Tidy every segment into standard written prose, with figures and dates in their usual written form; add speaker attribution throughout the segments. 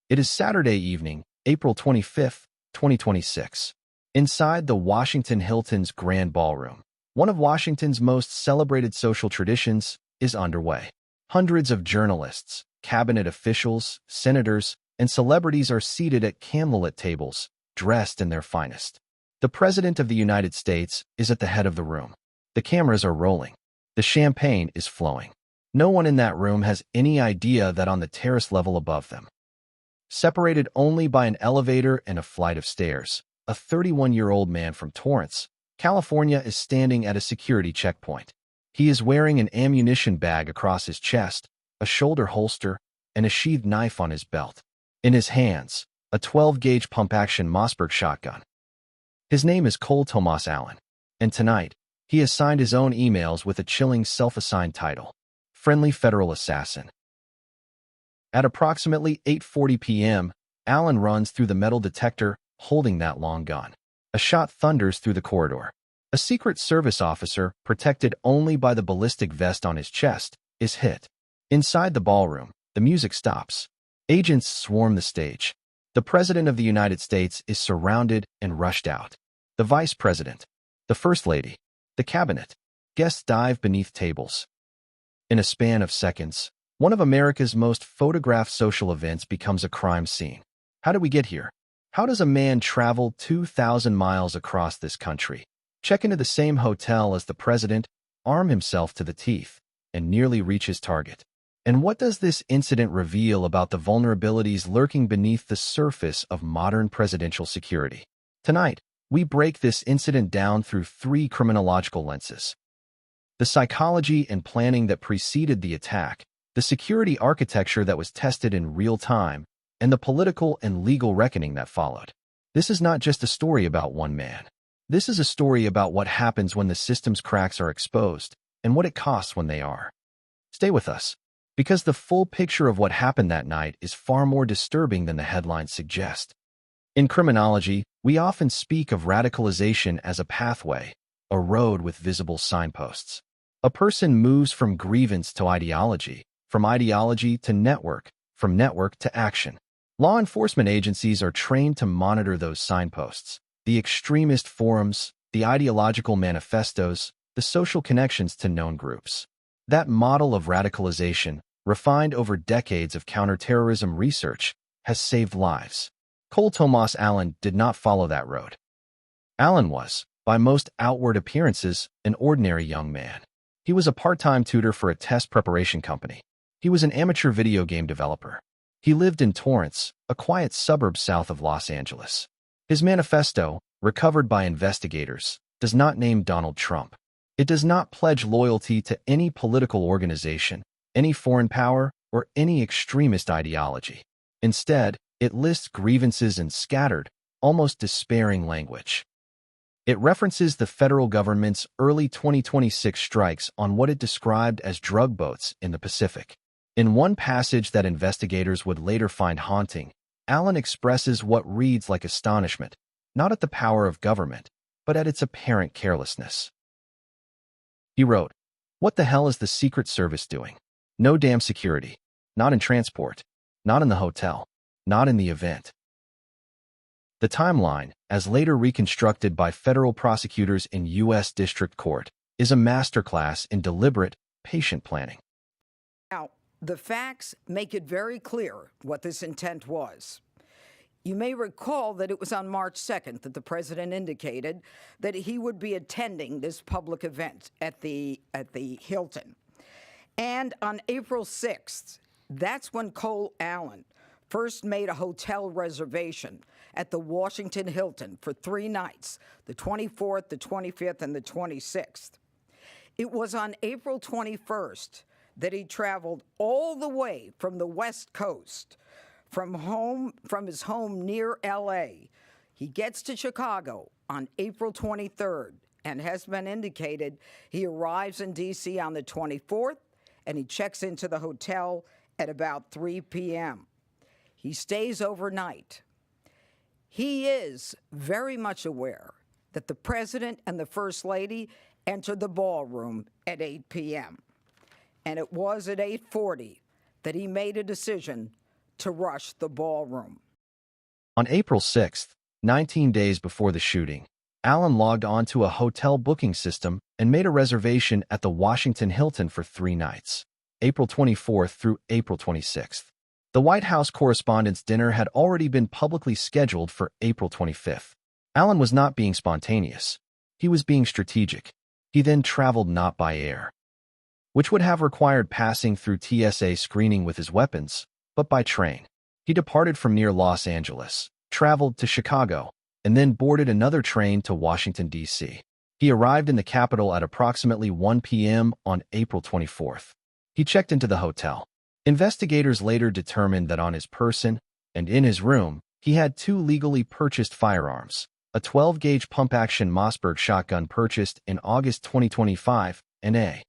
Speaker 1: It is Saturday evening, April 25th, 2026. Inside the Washington Hilton's Grand Ballroom, one of Washington's most celebrated social traditions is underway. Hundreds of journalists, cabinet officials, senators, and celebrities are seated at candlelit tables, dressed in their finest. The President of the United States is at the head of the room. The cameras are rolling. The champagne is flowing. No one in that room has any idea that on the terrace level above them, separated only by an elevator and a flight of stairs, a 31-year-old man from Torrance, California is standing at a security checkpoint. He is wearing an ammunition bag across his chest, a shoulder holster, and a sheathed knife on his belt. In his hands, a 12-gauge pump-action Mossberg shotgun. His name is Cole Thomas Allen, and tonight, he has signed his own emails with a chilling self-assigned title, Friendly Federal Assassin. At approximately 8:40 p.m., Allen runs through the metal detector, holding that long gun. A shot thunders through the corridor. A Secret Service officer, protected only by the ballistic vest on his chest, is hit. Inside the ballroom, the music stops. Agents swarm the stage. The President of the United States is surrounded and rushed out. The Vice President, the First Lady, the Cabinet, guests dive beneath tables. In a span of seconds, one of America's most photographed social events becomes a crime scene. How did we get here? How does a man travel 2,000 miles across this country, check into the same hotel as the president, arm himself to the teeth, and nearly reach his target? And what does this incident reveal about the vulnerabilities lurking beneath the surface of modern presidential security? Tonight, we break this incident down through three criminological lenses: the psychology and planning that preceded the attack, the security architecture that was tested in real time, and the political and legal reckoning that followed. This is not just a story about one man. This is a story about what happens when the system's cracks are exposed, and what it costs when they are. Stay with us, because the full picture of what happened that night is far more disturbing than the headlines suggest. In criminology, we often speak of radicalization as a pathway, a road with visible signposts. A person moves from grievance to ideology, from ideology to network, from network to action. Law enforcement agencies are trained to monitor those signposts, the extremist forums, the ideological manifestos, the social connections to known groups. That model of radicalization, refined over decades of counterterrorism research, has saved lives. Cole Thomas Allen did not follow that road. Allen was, by most outward appearances, an ordinary young man. He was a part-time tutor for a test preparation company. He was an amateur video game developer. He lived in Torrance, a quiet suburb south of Los Angeles. His manifesto, recovered by investigators, does not name Donald Trump. It does not pledge loyalty to any political organization, any foreign power, or any extremist ideology. Instead, it lists grievances in scattered, almost despairing language. It references the federal government's early 2026 strikes on what it described as drug boats in the Pacific. In one passage that investigators would later find haunting, Allen expresses what reads like astonishment, not at the power of government, but at its apparent carelessness. He wrote, "What the hell is the Secret Service doing? No damn security. Not in transport. Not in the hotel. Not in the event." The timeline, as later reconstructed by federal prosecutors in U.S. District Court, is a masterclass in deliberate, patient planning.
Speaker 2: Now, the facts make it very clear what this intent was. You may recall that it was on March 2nd that the president indicated that he would be attending this public event at the Hilton. And on April 6th, that's when Cole Allen first made a hotel reservation at the Washington Hilton for 3 nights, the 24th, the 25th, and the 26th. It was on April 21st that he traveled all the way from the West Coast, from his home near L.A. He gets to Chicago on April 23rd, and has been indicated he arrives in D.C. on the 24th, and he checks into the hotel at about 3 p.m. He stays overnight. He is very much aware that the president and the first lady entered the ballroom at 8 p.m. And it was at 8:40 that he made a decision to rush the ballroom.
Speaker 1: On April 6th, 19 days before the shooting, Allen logged onto a hotel booking system and made a reservation at the Washington Hilton for 3 nights, April 24th through April 26th. The White House Correspondents' Dinner had already been publicly scheduled for April 25th. Allen was not being spontaneous. He was being strategic. He then traveled not by air, which would have required passing through TSA screening with his weapons, but by train. He departed from near Los Angeles, traveled to Chicago, and then boarded another train to Washington, D.C. He arrived in the capital at approximately 1 p.m. on April 24th. He checked into the hotel. Investigators later determined that on his person and in his room, he had 2 legally purchased firearms, a 12-gauge pump-action Mossberg shotgun purchased in August 2025 and a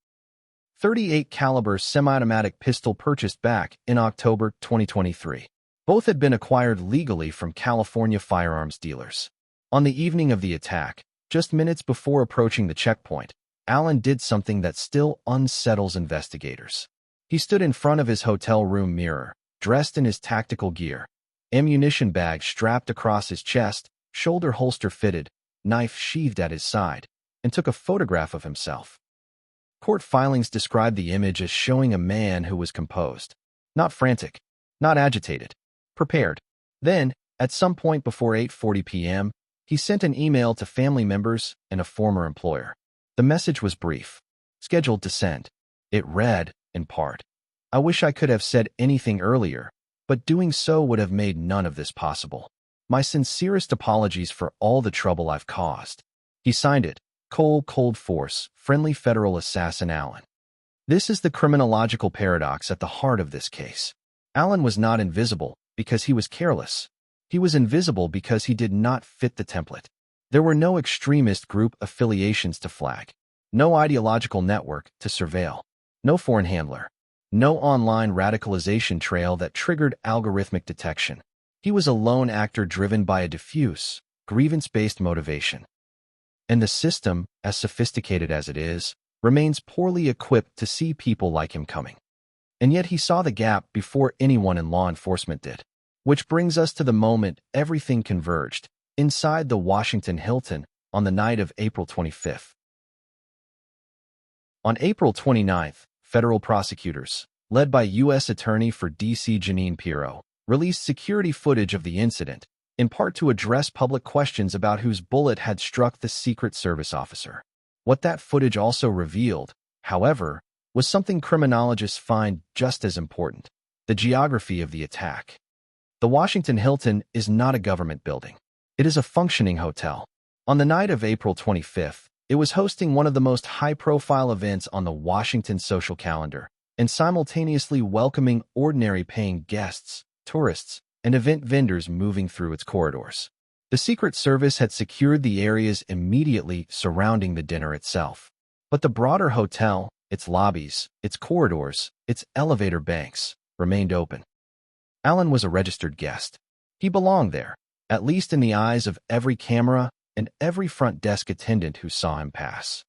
Speaker 1: .38 caliber semi-automatic pistol purchased back in October 2023. Both had been acquired legally from California firearms dealers. On the evening of the attack, just minutes before approaching the checkpoint, Allen did something that still unsettles investigators. He stood in front of his hotel room mirror, dressed in his tactical gear, ammunition bag strapped across his chest, shoulder holster fitted, knife sheathed at his side, and took a photograph of himself. Court filings describe the image as showing a man who was composed, not frantic, not agitated, prepared. Then, at some point before 8:40 p.m., he sent an email to family members and a former employer. The message was brief, scheduled to send. It read, in part, "I wish I could have said anything earlier, but doing so would have made none of this possible. My sincerest apologies for all the trouble I've caused." He signed it, Cold Force, Friendly Federal Assassin Allen. This is the criminological paradox at the heart of this case. Allen was not invisible because he was careless. He was invisible because he did not fit the template. There were no extremist group affiliations to flag, no ideological network to surveil, no foreign handler, no online radicalization trail that triggered algorithmic detection. He was a lone actor driven by a diffuse, grievance-based motivation. And the system, as sophisticated as it is, remains poorly equipped to see people like him coming. And yet he saw the gap before anyone in law enforcement did. Which brings us to the moment everything converged, inside the Washington Hilton, on the night of April 25th. On April 29th, federal prosecutors, led by U.S. Attorney for D.C. Jeanine Pirro, released security footage of the incident, in part to address public questions about whose bullet had struck the Secret Service officer. What that footage also revealed, however, was something criminologists find just as important: the geography of the attack. The Washington Hilton is not a government building. It is a functioning hotel. On the night of April 25th, it was hosting one of the most high-profile events on the Washington social calendar, and simultaneously welcoming ordinary paying guests, tourists, and event vendors moving through its corridors. The Secret Service had secured the areas immediately surrounding the dinner itself. But the broader hotel, its lobbies, its corridors, its elevator banks, remained open. Allen was a registered guest. He belonged there, at least in the eyes of every camera and every front desk attendant who saw him pass.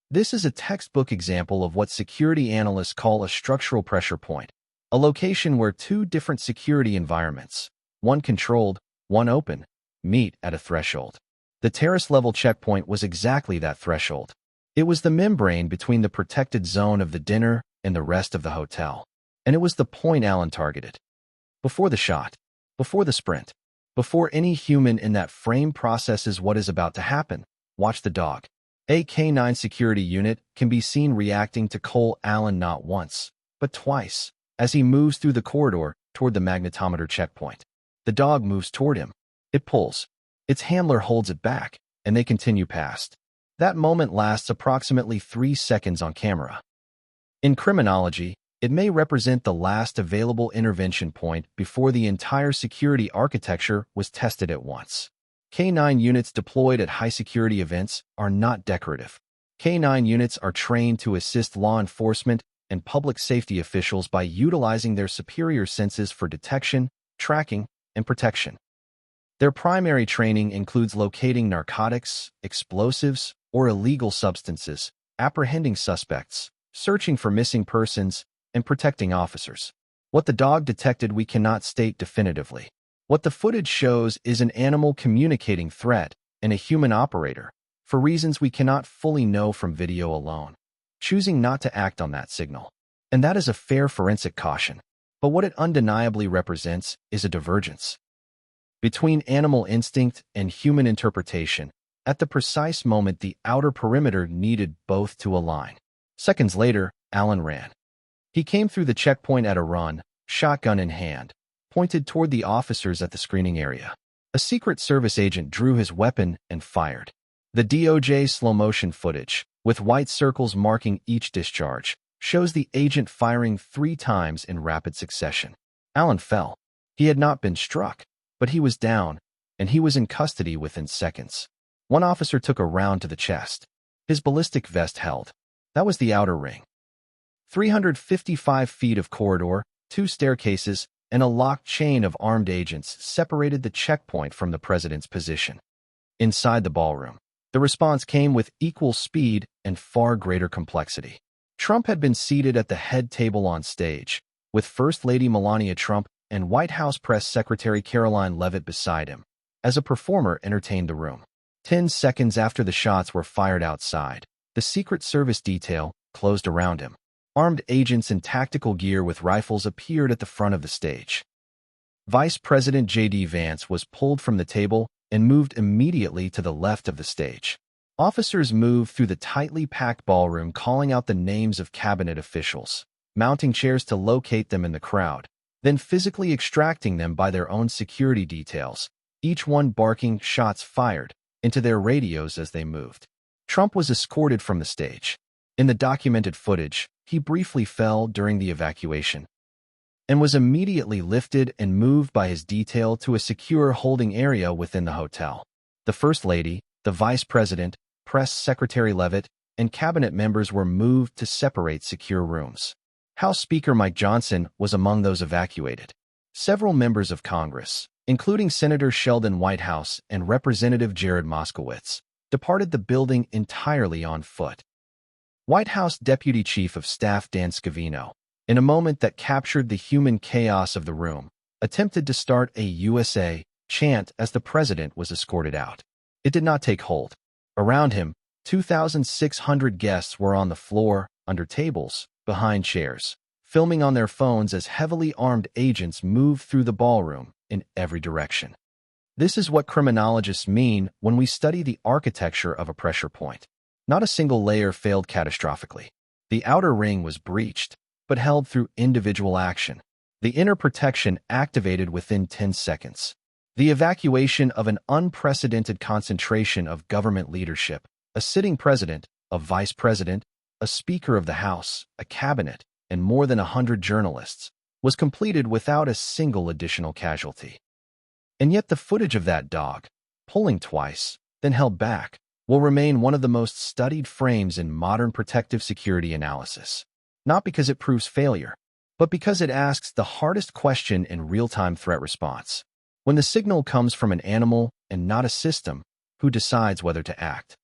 Speaker 1: This is a textbook example of what security analysts call a structural pressure point, a location where 2 different security environments, one controlled, one open, meet at a threshold. The terrace-level checkpoint was exactly that threshold. It was the membrane between the protected zone of the dinner and the rest of the hotel. And it was the point Allen targeted. Before the shot, before the sprint, before any human in that frame processes what is about to happen, watch the dog. A K-9 security unit can be seen reacting to Cole Allen not once, but twice, as he moves through the corridor toward the magnetometer checkpoint. The dog moves toward him. It pulls. Its handler holds it back, and they continue past. That moment lasts approximately 3 seconds on camera. In criminology, it may represent the last available intervention point before the entire security architecture was tested at once. K-9 units deployed at high-security events are not decorative. K-9 units are trained to assist law enforcement and public safety officials by utilizing their superior senses for detection, tracking, and protection. Their primary training includes locating narcotics, explosives, or illegal substances, apprehending suspects, searching for missing persons, and protecting officers. What the dog detected we cannot state definitively. What the footage shows is an animal communicating threat and a human operator, for reasons we cannot fully know from video alone, choosing not to act on that signal. And that is a fair forensic caution. But what it undeniably represents is a divergence between animal instinct and human interpretation. At the precise moment the outer perimeter needed both to align. Seconds later, Allen ran. He came through the checkpoint at a run, shotgun in hand, pointed toward the officers at the screening area. A Secret Service agent drew his weapon and fired. The DOJ slow-motion footage, with white circles marking each discharge, shows the agent firing 3 times in rapid succession. Allen fell. He had not been struck, but he was down, and he was in custody within seconds. One officer took a round to the chest. His ballistic vest held. That was the outer ring. 355 feet of corridor, 2 staircases, and a locked chain of armed agents separated the checkpoint from the president's position. Inside the ballroom, the response came with equal speed and far greater complexity. Trump had been seated at the head table on stage, with First Lady Melania Trump and White House Press Secretary Caroline Leavitt beside him, as a performer entertained the room. 10 seconds after the shots were fired outside, the Secret Service detail closed around him. Armed agents in tactical gear with rifles appeared at the front of the stage. Vice President J.D. Vance was pulled from the table and moved immediately to the left of the stage. Officers moved through the tightly packed ballroom calling out the names of cabinet officials, mounting chairs to locate them in the crowd, then physically extracting them by their own security details, each one barking "shots fired" into their radios as they moved. Trump was escorted from the stage. In the documented footage, he briefly fell during the evacuation and was immediately lifted and moved by his detail to a secure holding area within the hotel. The First Lady, the Vice President, Press Secretary Leavitt, and cabinet members were moved to separate secure rooms. House Speaker Mike Johnson was among those evacuated. Several members of Congress, including Senator Sheldon Whitehouse and Representative Jared Moskowitz, departed the building entirely on foot. White House Deputy Chief of Staff Dan Scavino, in a moment that captured the human chaos of the room, attempted to start a USA chant as the president was escorted out. It did not take hold. Around him, 2,600 guests were on the floor, under tables, behind chairs, filming on their phones as heavily armed agents moved through the ballroom in every direction. This is what criminologists mean when we study the architecture of a pressure point. Not a single layer failed catastrophically. The outer ring was breached, but held through individual action. The inner protection activated within 10 seconds. The evacuation of an unprecedented concentration of government leadership, a sitting president, a vice president, a speaker of the House, a cabinet, and more than 100 journalists, was completed without a single additional casualty. And yet the footage of that dog, pulling twice, then held back, will remain one of the most studied frames in modern protective security analysis. Not because it proves failure, but because it asks the hardest question in real-time threat response. When the signal comes from an animal and not a system, who decides whether to act?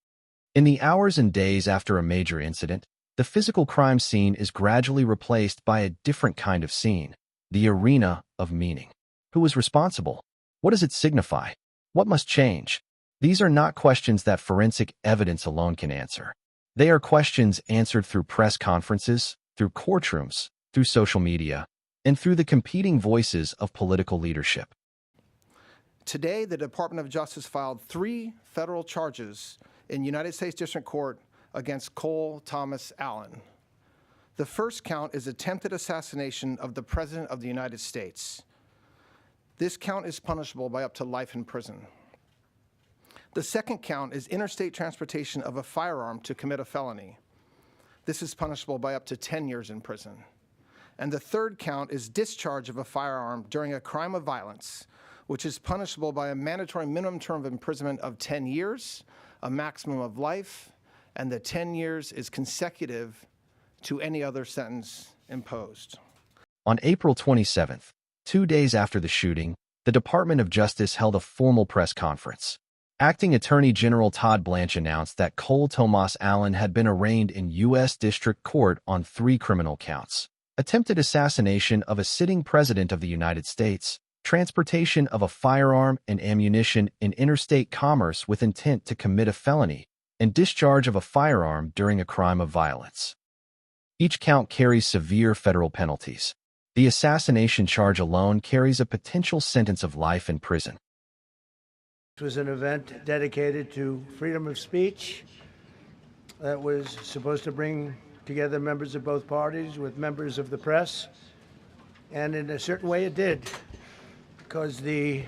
Speaker 1: In the hours and days after a major incident, the physical crime scene is gradually replaced by a different kind of scene, the arena of meaning. Who is responsible? What does it signify? What must change? These are not questions that forensic evidence alone can answer. They are questions answered through press conferences, through courtrooms, through social media, and through the competing voices of political leadership.
Speaker 3: Today, the Department of Justice filed 3 federal charges in United States District Court against Cole Thomas Allen. The first count is attempted assassination of the President of the United States. This count is punishable by up to life in prison. The second count is interstate transportation of a firearm to commit a felony. This is punishable by up to 10 years in prison. And the third count is discharge of a firearm during a crime of violence, which is punishable by a mandatory minimum term of imprisonment of 10 years, a maximum of life, and the 10 years is consecutive to any other sentence imposed.
Speaker 1: On April 27th, 2 days after the shooting, the Department of Justice held a formal press conference. Acting Attorney General Todd Blanche announced that Cole Thomas Allen had been arraigned in U.S. District Court on 3 criminal counts. attempted assassination of a sitting president of the United States, transportation of a firearm and ammunition in interstate commerce with intent to commit a felony, and discharge of a firearm during a crime of violence. Each count carries severe federal penalties. The assassination charge alone carries a potential sentence of life in prison.
Speaker 4: It was an event dedicated to freedom of speech that was supposed to bring together members of both parties with members of the press. And in a certain way it did, because the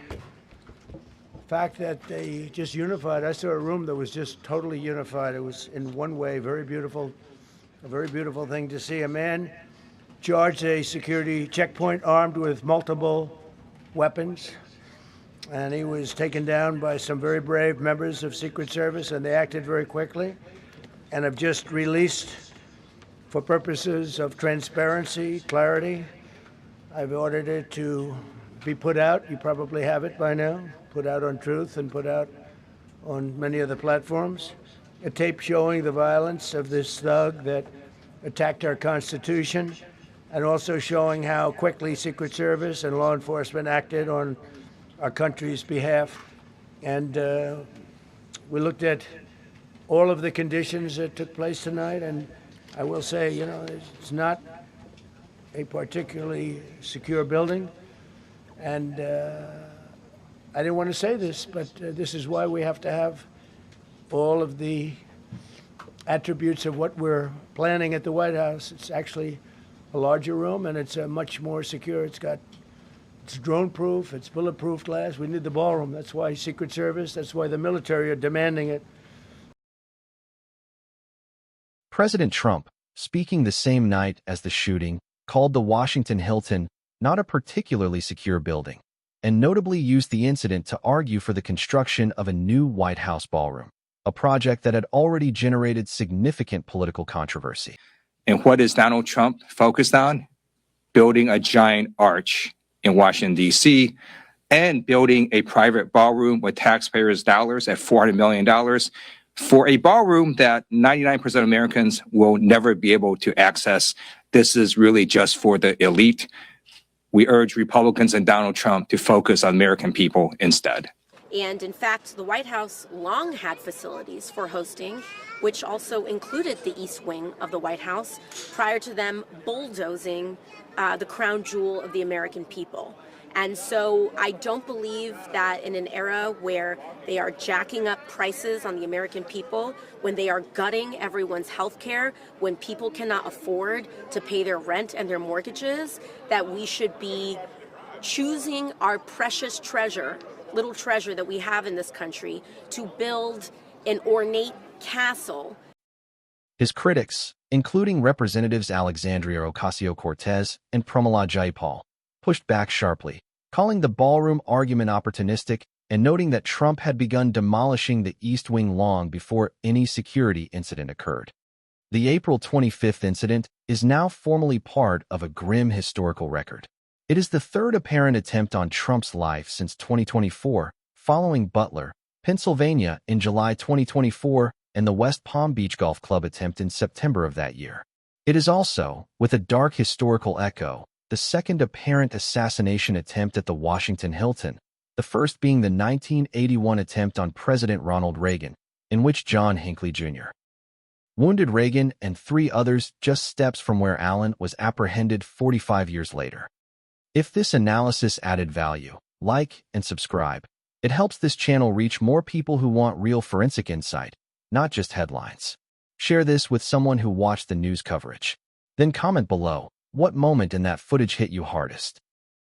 Speaker 4: fact that they just unified, I saw a room that was just totally unified. It was in one way very beautiful, a very beautiful thing to see. A man charged a security checkpoint armed with multiple weapons, and he was taken down by some very brave members of Secret Service, and they acted very quickly and have just released, for purposes of transparency, clarity, I've ordered it to be put out. You probably have it by now, put out on Truth and put out on many other platforms. A tape showing the violence of this thug that attacked our Constitution, and also showing how quickly Secret Service and law enforcement acted on our country's behalf. And we looked at all of the conditions that took place tonight, and I will say, you know, it's not a particularly secure building. And I didn't want to say this, but this is why we have to have all of the attributes of what we're planning at the White House. It's actually a larger room, and it's much more secure. It's drone-proof, it's bulletproof glass. We need the ballroom. That's why Secret Service, that's why the military are demanding it.
Speaker 1: President Trump, speaking the same night as the shooting, called the Washington Hilton not a particularly secure building, and notably used the incident to argue for the construction of a new White House ballroom, a project that had already generated significant political controversy.
Speaker 5: And what is Donald Trump focused on? Building a giant arch in Washington, D.C., and building a private ballroom with taxpayers' dollars at $400 million for a ballroom that 99% of Americans will never be able to access. This is really just for the elite. We urge Republicans and Donald Trump to focus on American people instead.
Speaker 6: And in fact, the White House long had facilities for hosting, which also included the East Wing of the White House, prior to them bulldozing the crown jewel of the American people. And so I don't believe that in an era where they are jacking up prices on the American people, when they are gutting everyone's health care, when people cannot afford to pay their rent and their mortgages, that we should be choosing our precious treasure, little treasure that we have in this country, to build an ornate castle.
Speaker 1: His critics, including Representatives Alexandria Ocasio-Cortez and Pramila Jayapal, pushed back sharply, calling the ballroom argument opportunistic and noting that Trump had begun demolishing the East Wing long before any security incident occurred. The April 25th incident is now formally part of a grim historical record. It is the third apparent attempt on Trump's life since 2024, following Butler, Pennsylvania in July 2024 and the West Palm Beach Golf Club attempt in September of that year. It is also, with a dark historical echo, the second apparent assassination attempt at the Washington Hilton, the first being the 1981 attempt on President Ronald Reagan, in which John Hinckley Jr. wounded Reagan and 3 others just steps from where Allen was apprehended 45 years later. If this analysis added value, like and subscribe. It helps this channel reach more people who want real forensic insight, not just headlines. Share this with someone who watched the news coverage. Then comment below, what moment in that footage hit you hardest?